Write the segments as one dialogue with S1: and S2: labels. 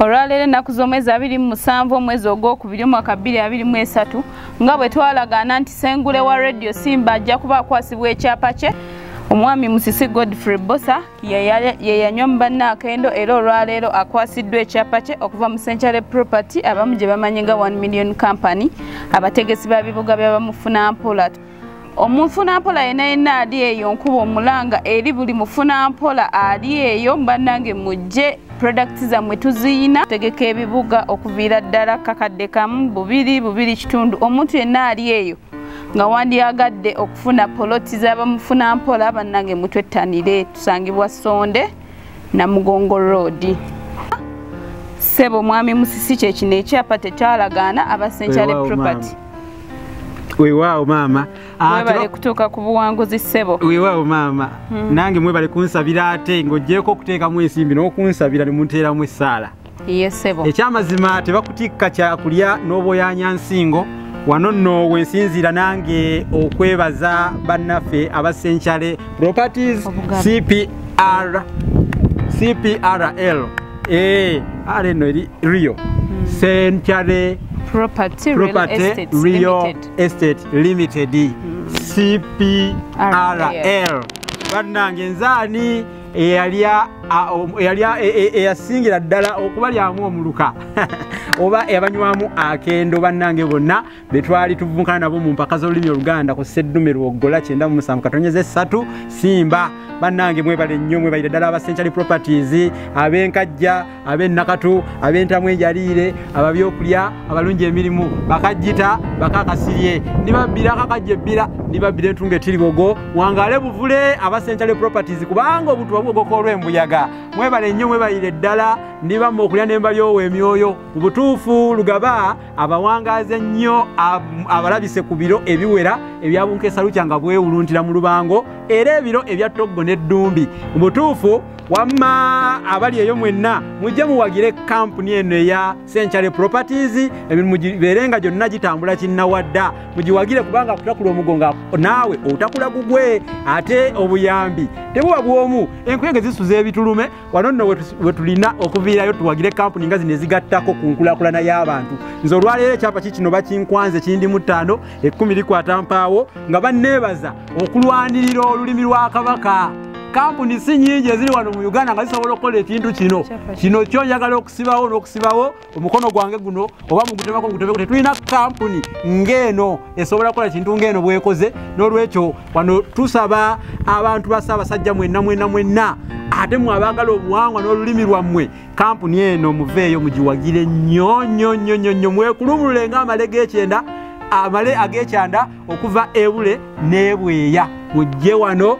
S1: Olwaleero ennaku z'omwezi 27 omwezi ogwokubiri omwaka 2023 nga bwe twalagaana nti Ssengule wa Radio Simba ajja kuba akwasibwa ekyapa kye omwami Musisi Godfrey Bosa ye yanywa mu bannaakendo era olwaleero akwasiddwa ekyapa kye okuva mu Ssengule Property abamu gye bamanyi nga 1 Million Company abategesi b'ebibuga by'abamufunampola. Omufunampola yenna ali eyo nkuba omulanga eri buli mufunampola ali eyo mbannange mujje products zammwe tuziyina tegeka ebibuga okuviira ddala kakadde kamu bubiri kitundu omuntu yenna ali eyo nga wandyagadde okufuna poloti z'abamufunampola bannange mutwettanire tusangibwa Sonde na Mugongo Road. Sebo mwami Musisi kye kino ekyapa tekyalagaana aba Ssengule Property.
S2: Weewaawo maama.
S1: Mwebale kutuuka ku buwanguzi Sebo.
S2: Weewaawo maama. Nange mwebale kunsabira ate ng'oggyeko okuteekamu ensimbi n'okunsabira ne munteeramu essaala.
S1: Ye Sebo.
S2: Ekyamazima tebakutikka kyakulya n'obwoyaanya nsingo. Wano nno wensinziira nange okwebaza bannaffe aba Ssengule Properties CPRL. Ale no Rio. Ssengule
S1: Property
S2: Real Estate Limited. CPRL. Bannange nzaani eyasingira ddala okubalyamu omuluka oba abanywamu akendo bannange bonna betwali tuvunkana nabo mu mpaka z'olulimi Oluganda ku Sseddume Lwogola 97 katonyeze 3 Simba. Bannange mwebale nnyo mwebalire ddala aba Ssengule Properties ab'enkajja ab'ennakatu ab'entamu enjaliire ababyokulya abalungi emirimu bakajjita bakakasirye nibabbira kakajja ebbira nibabbira entunga etiribogo wangale buvule aba Ssengule Properties kubanga obutuwa bwogoko olw'embuyaga mwebale nnyo mwebalire ddala nibamu okulya n'embalyowo emyoyo mu butuufu Lugaba abawangaze nnyo abalabise ku biro ebiwera ebyabunkeesa lukyanga bwewuluntira mu Lubango era ebiro ebya Toggo n'Eddumbi mu butuufu wamma abali eyo mwenna mujje muwagire kampuni eno eya Ssengule Properties emirimu gibeerenga gyonna gitambula kinnawadda mugiwagire kubanga kutakula omugonga naawe otakula gugwe ate obuyambi tebuba bwomu enkwenge zisuza ebitulume wano nno wetulina okuviirayo tuwagire kampuni nga zino ezigattako ku nkulakulana y'abantu nze olwaleero ekyapa kikino bakinkwanze kindi mu 5 10 likwata mpaawo nga banneebaza okulwanirira olulimi lwa Kabaka. Kampuni si nyingi eziri wano mu Uganda nga zisobola okukola ekintu kino ky'oyagala okusibawo n'okusibawo omukono gwange guno oba mugutemako mugutemeko tetulina kampuni ng'eno esobola kukola kintu ng'eno bwekoze n'olwekyo wano tusaba abantu ba Ssaabasajja mwenna ate mwabagala obuwangwa n'olulimi lwammwe kampuni eno muveeyo mugiwagire nnyo mwekulumulule ng'amale g'ekyenda amale ag'ekyanda okuva Ebule n'Ebweya mujje wano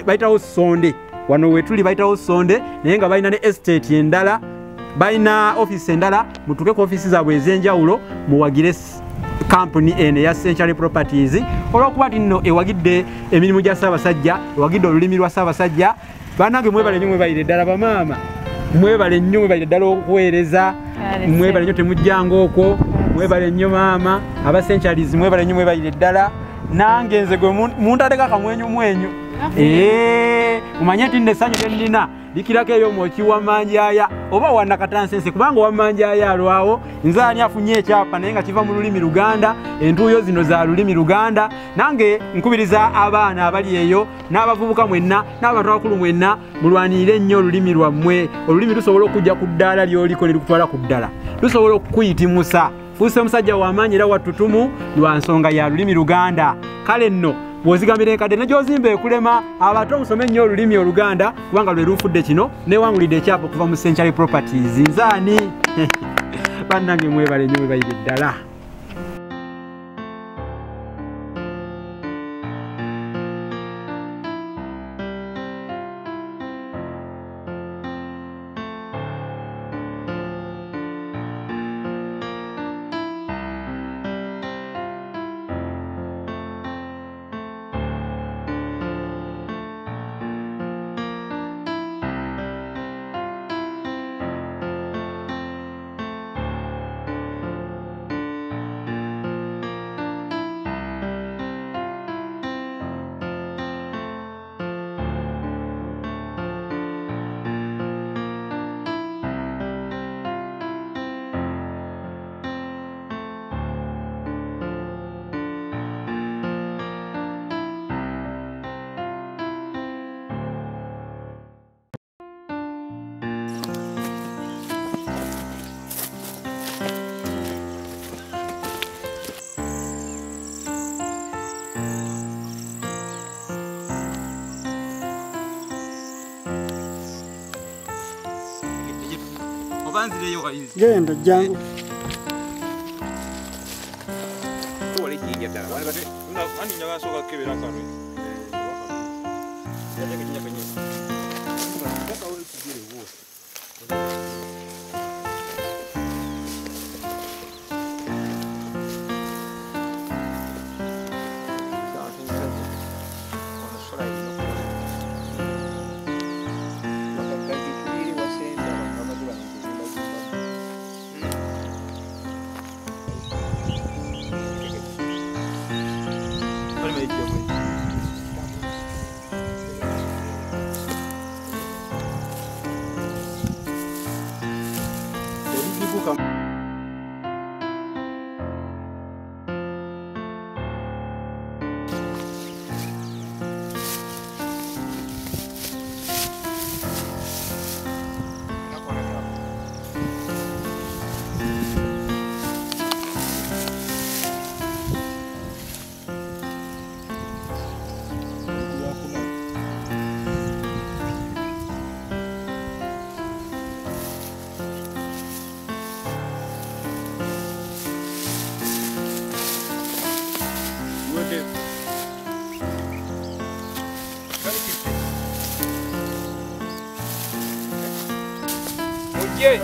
S2: baitawo Sonde wano wetuli baitawo Sonde naye nga balina ne estate endala balina office endala mutuke ku office zaabwe ez'enjawulo muwagire kampuni eno ya Ssengule Properties olw'okuba nno ewagidde emirimu gya Ssaabasajja ewagidde olulimi lwa Ssaabasajja. Bannange mwebale nnyo mwebalire ddala bamaama mwebale nnyo mwebalire ddala okuweereza mwebale nnyo temujjanga okwo mwebale nnyo maama aba Ssengule mwebale nnyo mwebalire ddala nange nze gwe muntateka kamwenyu mumanye nti nessanyu lyennina likirako eyo mwoki wa Manjaya oba wannakatansense kubanga wa Manjaya alwawo nze ani afunye ekyapa naye nga kiva mu lulimi Luganda entuuyo zino za lulimi Luganda. Nange nkubiriza abaana abali eyo n'abavubuka mwenna n'abantu abakulu mwenna mulwanirire nnyo olulimi lwammwe. Olulimi lusobola okujja ku ddaala ly'oliko ne lukutwala ku ddala lusobola okukuyitimusa fuuse omusajja w'amaanyi era wattutumu lwa nsonga ya lulimi Luganda. Kale nno bw'ozigambira enkadde ne gy'ozimba ekulema abato musome nnyo olulimi Oluganda kubanga lwe lunfudde kino neewangulidde ekyapa okuva mu Ssengule Properties. Nzaani bannange mwebale nnyo mwebalire ddala. obanzireyo kayinzi
S3: genda jangu
S2: tole jinja ddala wabate ani nyabasoka kebera kano yateke jinya penye mpaka wewe kigire wo Oye,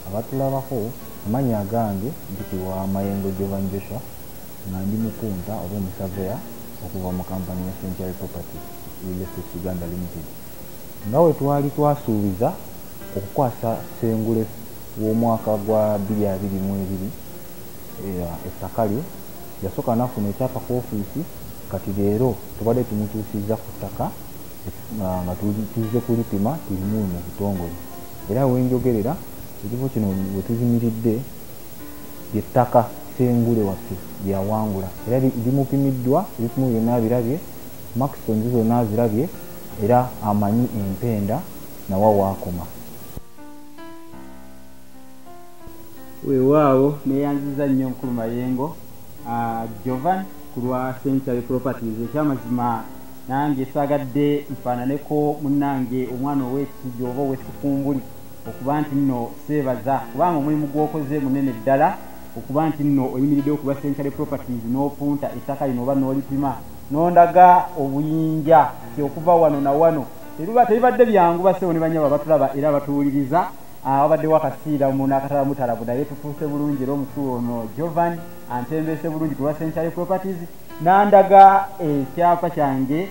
S4: abatulabako amanya agange ndikuwa Mayengo Jovan Joshua nga ndi mupunta oba omusaveya okuva mu kampani ya Century Property Uganda Limited. Nga we twali twasuubiza okukwasa Ssengule w'omwaka gwa 2022 ettaka lye yasooka nafuna ekyapa ku ofiisi kati leero tubadde tumutuusizza ku ttaka nga tuzze kulipima tirimu mu butongole era wenjogerera ekifo kino we tuzimiridde ly'ettaka Ssengule waffe lyawangula era limupimiddwa ebipimo byonna birabye Maxton zonna azirabye era amanyi empenda nawa waakoma.
S2: Weewaawo neyanziza nnyo mukulu Mayengo Jovan ku lwa Century Properties. Ekyamazima nange saagadde nfaananeko munnange omwana ow'ekitijjo oba ow'esikumbuli okuba nti nno seebaza kubanga omulimu gw'okoze munene ddala okuba nti nno oyimiridde okuba Century Properties n'opunta ettaka lino oba n'olipima n'ondaga obuyinja ti okuva wano na wano tebibadde byangu basewo ne banyaba batulaba era batuwuliriza abadde wakasiira mu nakatala mutalabu naye tufuuse bulungi era omukulu ono Jovan antembeese bulungi ku lwa Century Properties n'andaga ekyapa kyange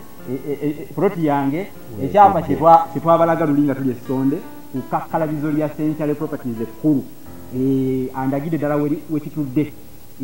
S2: ploti yange ekyapa kyetwabalaga luli nga tuli essonde ku kakkalabizo lya Century Properties ekkulu andagidde ddala wekitudde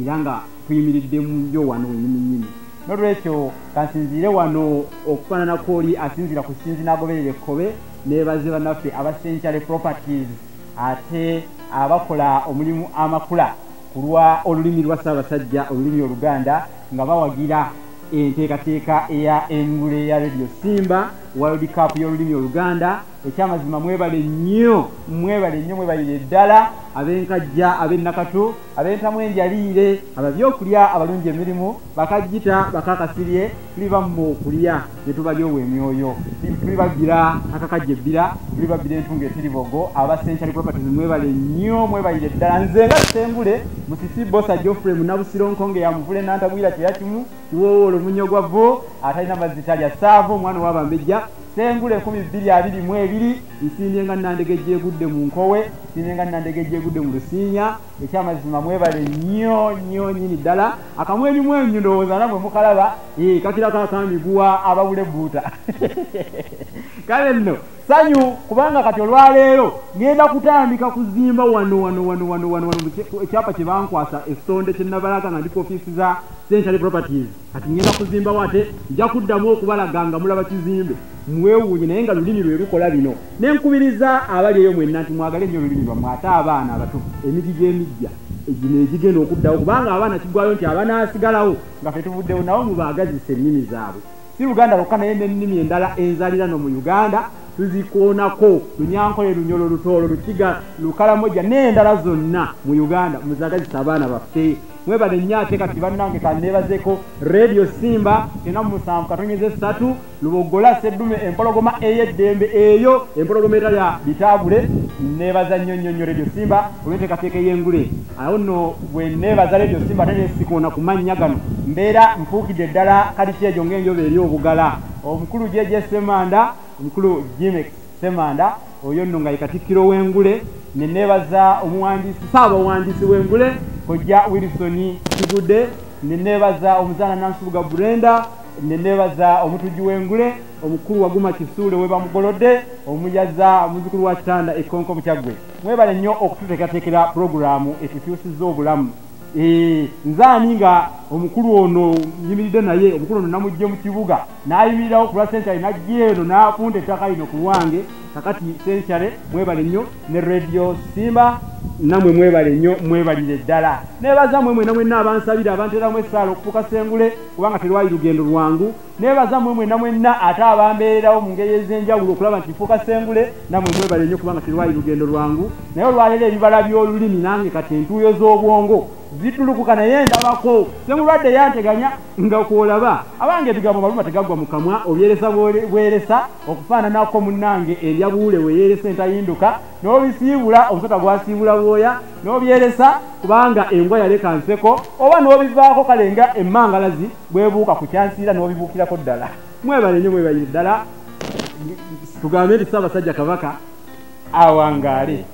S2: era nga tuyimiridde mu yo wano wenyininyini n'olwekyo kansinziire wano okufaananako oli asinzira ku sinzi n'agoberera ekkobe neebaze bannaffe aba Century Properties ate abakola omulimu amakula ku lwa olulimi lwa Ssaabasajja olulimi Oluganda nga bawagira enteekateeka eya engule ya Radio Simba World Cup y'olulimi Oluganda. Ekyamazima mwebale nnyo mwebalire ddala ab'enkajja ab'ennakatu ab'entamu enjaliire ababyokulya abalungi emirimu bakajjita bakakasirye tuli bamu okulya ne tubalya ow'emyoyo tuli babbira akakajja ebbira tuli babbira entunga etiribogo aba Century Properties mwebale nnyo mwebalire ddala. Nze nga Ssengule Musisi Bosa Geoffrey Munabusironkonge ya Muvule Nantagwira Kyeyakimu Kiwoowolo Munyogwavu atalina mazita lya Ssaavo omwana w'Abambejja Ssengule 2022 nsimbye nga Nandegejje Agudde mu Nkowe nsimbye nga Nandegejje Agudde mu Lusiinya. Ekyamazima mwebale nnyo nyini ddala akamwenyu ndowooza namwe mukalaba kakira kakamiguwa abawule buuta kale nno sanyu kubanga kati olwaleero ngenda kutandika kuzimba wano ekyapa kye bankwasa essonde kye Nabalaga nga ndi ku ofiisi za Century Properties kati ngenda kuzimba wate nja kuddamu okubalaganga mulaba kizimbe mwewuunye naye nga lulimi lwe lukola bino nenkubiriza abali eyo mwenna nti mwagale nnyo olulimi lwammwe ate abaana abato emiti gy'emijja egino egigenda okuddawo kubanga abaana kiggwayo nti abanaasigalawo nga fe tuvuddewo nabo mubaagazisa ennimi zaabwe si Luganda lwokka naye n'ennimi endala enzaalirano mu Uganda tuzikoonako Lunyankole Lunyolo Lutoolo Lukiga Lukalamoja n'endala zonna mu Uganda muzagazisa abaana baffe mwebale nnyo ate kati bannange kanneebazeko Radio Simba 97.3 Lubogola Sseddume empologoma ey'eddembe eyo empologoma etali bitaabule neebaza nnyo Radio Simba olw'enteekateeka y'engule awo nno bwe neebaza Radio Simba ate nesikoona ku mannya gano mbeera nfuukidde ddala kali kyejo ng'enjoba eri obugala omukulu Jeje Semanda omukulu Jimex Semanda oyo nno nga ye Katikkiro w'engule ne neebaza omuwandiisi Ssaabawandiisi w'engule Kojja Wilson Agudde ne neebaza omuzaana Nansubuga Brenda ne neebaza omutujju w'engule omukulu Waguma Kisuule we bamugolodde omuyaza omuzukulu wa Kitanda Ekkonko mu Kyaggwe mwebale nnyo okututeekateekera puroguramu etukyusizza obulamu nzaani nga omukulu ono nyimiridde naye omukulu ono namujje mu kibuga n'ayimirirawo ku lwa Century n'ajja eno n'apunda ettaka lino ku lwange kakati Century mwebale nnyo ne Radio Simba namwe mwebale nnyo mwebalire ddala neebaza mwemwe mwenna abansabira abanteeramu essaala okufuuka Ssengule kubanga terwali lugendo lwangu neebaza mwemwe mwenna ate abambeererawo mu ngeri ez'enjawulo okulaba nti nfuuka Ssengule namwe mwebale nnyo kubanga terwali lugendo lwangu naye olwaleero ebibala by'olulimi nange kati entuuyo z'obwongo zitulukuka naye ndabako semulwadde yanteganya nga kwolaba abange ebigambo maluma tegaggwa mu kamwa obyeresa bweresa okufaananako munnange erya buwule weeyeresa entayinduka n'obisiibula omusota gwasiibula bwoya n'obyeresa kubanga embwa yaleka nseko oba n'obivaako kale nga emmangalazi bwebuuka ku kyansiira n'obibuukirako ddala mwebale nnyo mwebalire ddala tugambe nti Ssaabasajja Kabaka awangaale.